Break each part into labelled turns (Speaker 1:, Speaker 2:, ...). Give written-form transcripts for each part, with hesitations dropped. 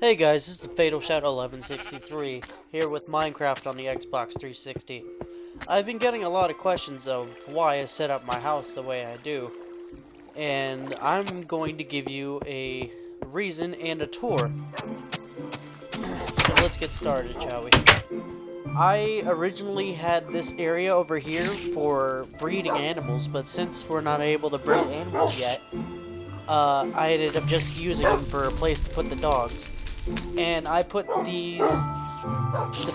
Speaker 1: Hey guys, this is Fatal Shadow 1163 here with Minecraft on the Xbox 360. I've been getting a lot of questions of why I set up my house the way I do, and I'm going to give you a reason and a tour. So let's get started, shall we? I originally had this area over here for breeding animals, but since we're not able to breed animals yet, I ended up just using them for a place to put the dogs. And I put these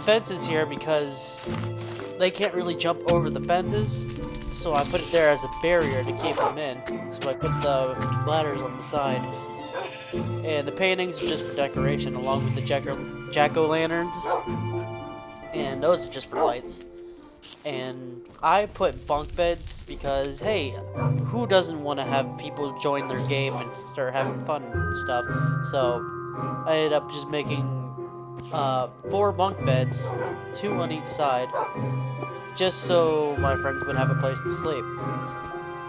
Speaker 1: fences here because they can't really jump over the fences, so I put it there as a barrier to keep them in. So I put the ladders on the side, and the paintings are just for decoration, along with the jack-o'-lanterns, and those are just for lights. And I put bunk beds because, hey, who doesn't want to have people join their game and start having fun and stuff? So I ended up just making 4 bunk beds, 2 on each side, just so my friends would have a place to sleep.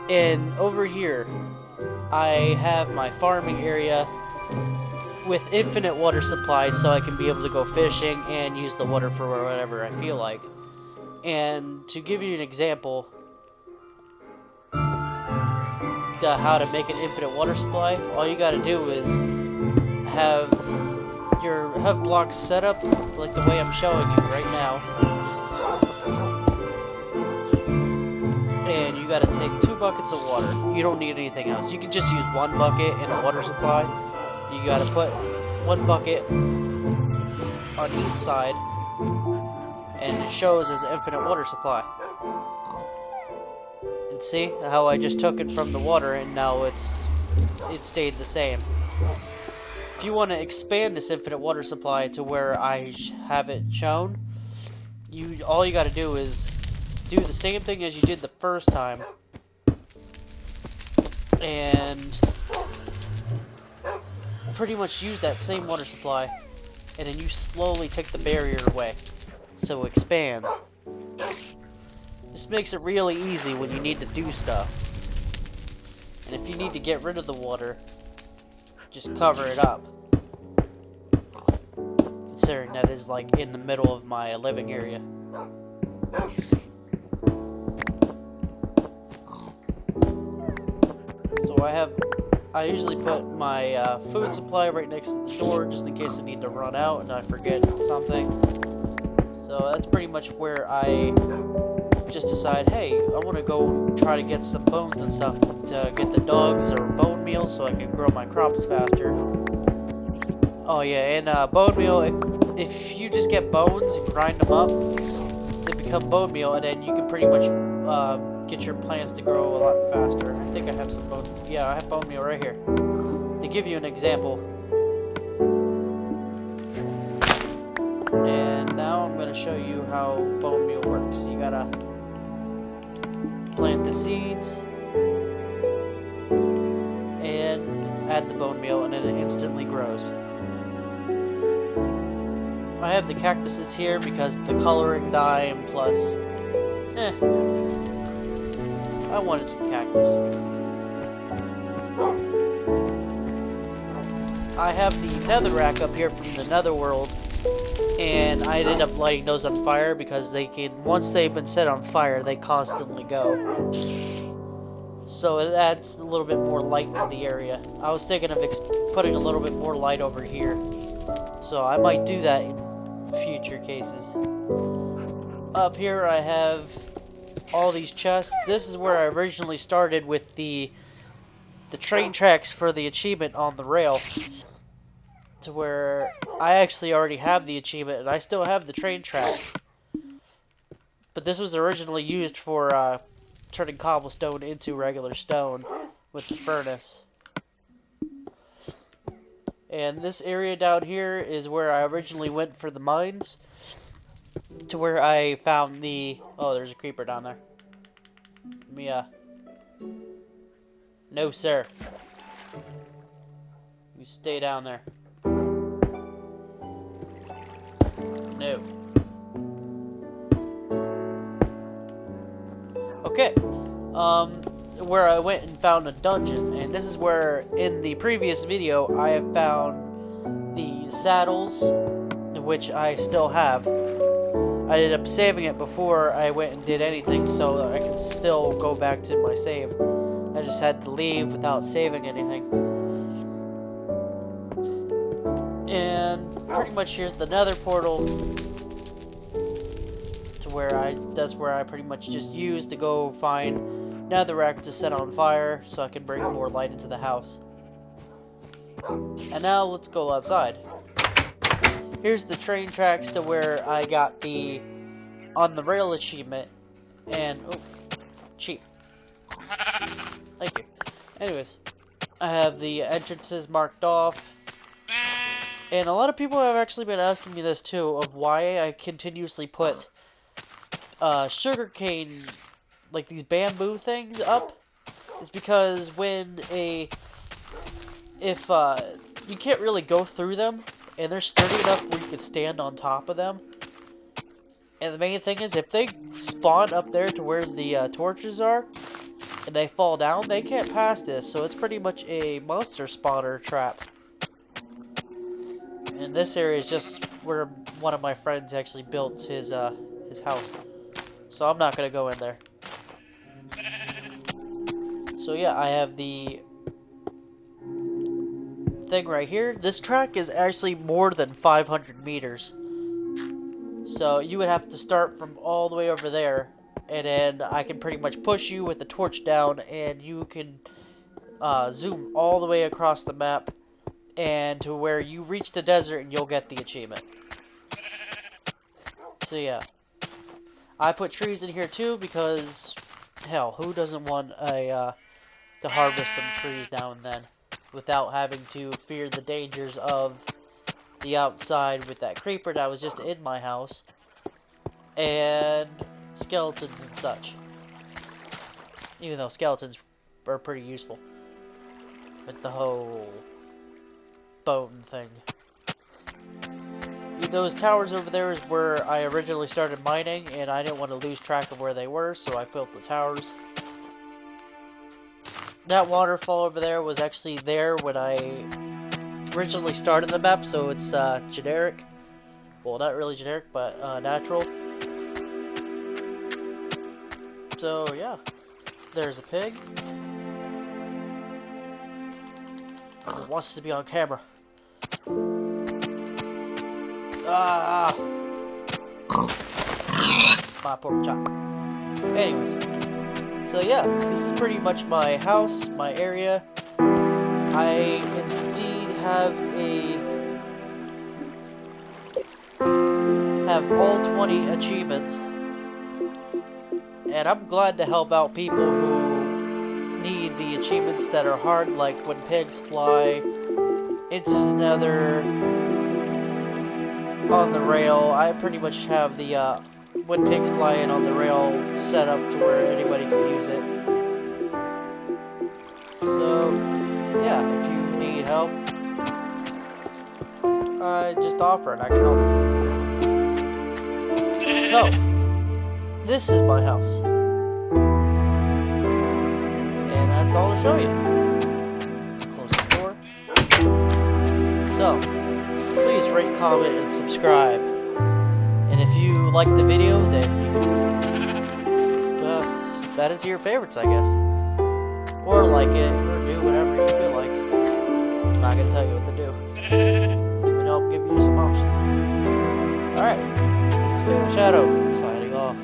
Speaker 1: And over here, I have my farming area with infinite water supply, so I can be able to go fishing and use the water for whatever I feel like. And to give you an example, how to make an infinite water supply, all you gotta do is have blocks set up like the way I'm showing you right now, and you gotta take 2 buckets of water. You don't need anything else. You can just use 1 bucket in a water supply. You gotta put 1 bucket on each side, and it shows as an infinite water supply. And see how I just took it from the water and now it stayed the same. If you want to expand this infinite water supply to where I have it shown, all you got to do is do the same thing as you did the first time, and pretty much use that same water supply, and then you slowly take the barrier away so it expands. This makes it really easy when you need to do stuff. And if you need to get rid of the water, just cover it up. Considering that is like in the middle of my living area. So I usually put my food supply right next to the door just in case I need to run out and I forget something. So that's pretty much where I just decide, hey, I want to go try to get some bones and stuff to get the dogs or bone meal so I can grow my crops faster. Oh yeah, and bone meal, if you just get bones and grind them up, they become bone meal, and then you can pretty much get your plants to grow a lot faster. I think I have some bone, yeah, I have bone meal right here. To give you an example. And now I'm going to show you how bone meal works. You gotta plant the seeds and add the bone meal, and then it instantly grows. I have the cactuses here because the coloring dye, and plus I wanted some cactus. I have the netherrack up here from the netherworld, and I ended up lighting those on fire because once they've been set on fire, they constantly go. So it adds a little bit more light to the area. I was thinking of putting a little bit more light over here. So I might do that in future cases. Up here I have all these chests. This is where I originally started with the train tracks for the achievement on the rail. To where I actually already have the achievement and I still have the train tracks. But this was originally used for turning cobblestone into regular stone with the furnace. And this area down here is where I originally went for the mines. To where I found oh, there's a creeper down there. Let me, no sir. You stay down there. No. Okay. Where I went and found a dungeon, and this is where in the previous video I have found the saddles, which I still have. I ended up saving it before I went and did anything, so I can still go back to my save. I just had to leave without saving anything. And pretty much here's the nether portal to where that's where I pretty much just use to go find netherrack to set on fire so I can bring more light into the house. And now let's go outside. Here's the train tracks to where I got the on the rail achievement, and oh, cheap. Thank you. Anyways, I have the entrances marked off, and a lot of people have actually been asking me this too, of why I continuously put sugarcane, like these bamboo things up. Is because if you can't really go through them, and they're sturdy enough where you can stand on top of them. And the main thing is, if they spawn up there to where the torches are, and they fall down, they can't pass this, so it's pretty much a monster spawner trap. And this area is just where one of my friends actually built his house. So I'm not gonna go in there. So yeah, I have the thing right here. This track is actually more than 500 meters. So you would have to start from all the way over there, and then I can pretty much push you with the torch down, and you can zoom all the way across the map and to where you reach the desert, and you'll get the achievement. So yeah, I put trees in here too because hell, who doesn't want to harvest some trees now and then without having to fear the dangers of the outside with that creeper that was just in my house and skeletons and such. Even though skeletons are pretty useful with the whole bone thing. Those towers over there is where I originally started mining, and I didn't want to lose track of where they were, so I built the towers. That waterfall over there was actually there when I originally started the map, so it's generic. Well, not really generic, but natural. So yeah, there's a pig. It wants to be on camera. Ah! My pork chop. Anyways, so yeah, this is pretty much my house, my area. I indeed have all 20 achievements, and I'm glad to help out people who need the achievements that are hard, like when pigs fly into the nether on the rail. I pretty much have the when pigs fly in on the rail set up to where anybody can use it. So yeah, if you need help, just offer it, I can help. So this is my house, and that's all to show you. Close this door. So please rate, comment, and subscribe. And if you like the video, then you can add it to your favorites, I guess. Or like it, or do whatever you feel like. I'm not going to tell you what to do. I'm going to help give you some options. Alright, this is Phantom Shadow, signing off.